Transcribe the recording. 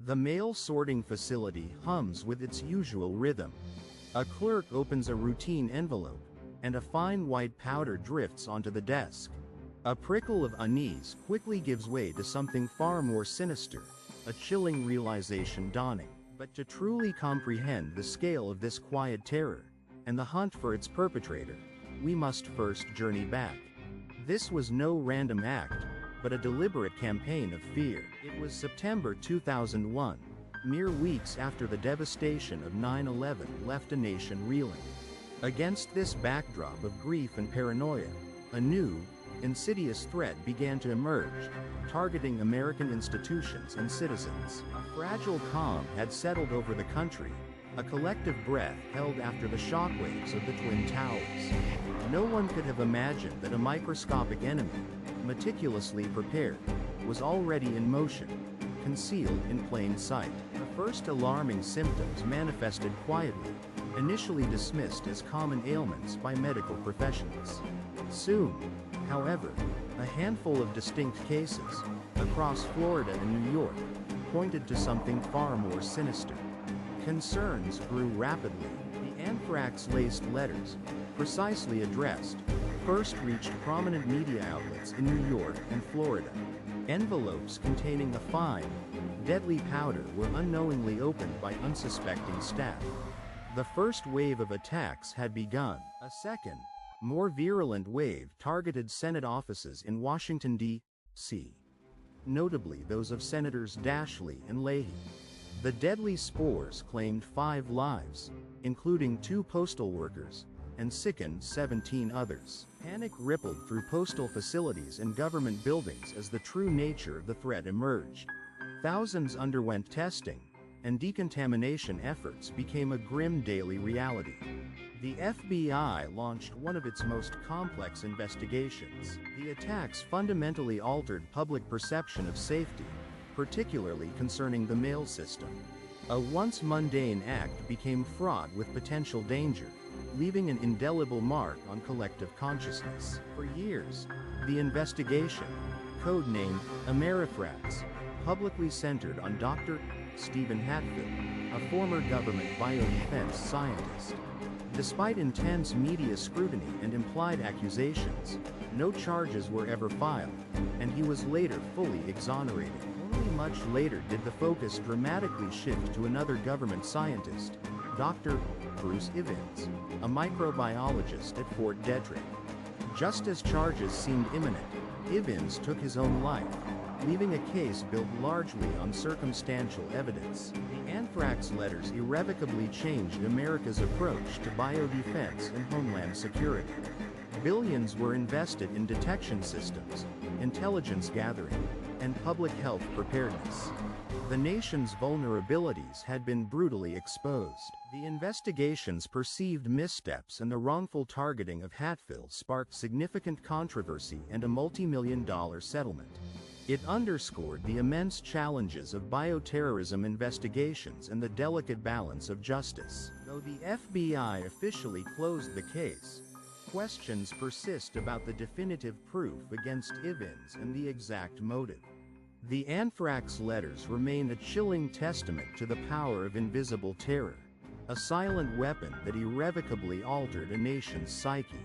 The mail sorting facility hums with its usual rhythm. A clerk opens a routine envelope, and a fine white powder drifts onto the desk. A prickle of unease quickly gives way to something far more sinister, a chilling realization dawning. But to truly comprehend the scale of this quiet terror, and the hunt for its perpetrator, we must first journey back. This was no random act, but a deliberate campaign of fear. It was September 2001, mere weeks after the devastation of 9/11 left a nation reeling. Against this backdrop of grief and paranoia, a new, insidious threat began to emerge, targeting American institutions and citizens. A fragile calm had settled over the country, a collective breath held after the shockwaves of the Twin Towers. No one could have imagined that a microscopic enemy, meticulously prepared, was already in motion, concealed in plain sight. The first alarming symptoms manifested quietly, initially dismissed as common ailments by medical professionals. Soon, however, a handful of distinct cases, across Florida and New York, pointed to something far more sinister. Concerns grew rapidly. The anthrax-laced letters, precisely addressed, first reached prominent media outlets in New York and Florida. Envelopes containing a fine, deadly powder were unknowingly opened by unsuspecting staff. The first wave of attacks had begun. A second, more virulent wave targeted Senate offices in Washington, D.C., notably those of Senators Dashley and Leahy. The deadly spores claimed 5 lives, including 2 postal workers, and sickened 17 others. Panic rippled through postal facilities and government buildings as the true nature of the threat emerged. Thousands underwent testing, and decontamination efforts became a grim daily reality. The FBI launched one of its most complex investigations. The attacks fundamentally altered public perception of safety, particularly concerning the mail system. A once mundane act became fraught with potential danger, leaving an indelible mark on collective consciousness. For years, the investigation, codenamed Amerithrax, publicly centered on Dr. Stephen Hatfield, a former government biodefense scientist. Despite intense media scrutiny and implied accusations, no charges were ever filed, and he was later fully exonerated. Only much later did the focus dramatically shift to another government scientist, Dr. Bruce Ivins, a microbiologist at Fort Detrick. Just as charges seemed imminent, Ivins took his own life, leaving a case built largely on circumstantial evidence. The anthrax letters irrevocably changed America's approach to biodefense and homeland security. Billions were invested in detection systems, intelligence gathering, and public health preparedness. The nation's vulnerabilities had been brutally exposed. The investigation's perceived missteps and the wrongful targeting of Hatfield sparked significant controversy and a multi-million-dollar settlement. It underscored the immense challenges of bioterrorism investigations and the delicate balance of justice. Though the FBI officially closed the case, questions persist about the definitive proof against Ivins and the exact motive. The anthrax letters remain a chilling testament to the power of invisible terror, a silent weapon that irrevocably altered a nation's psyche.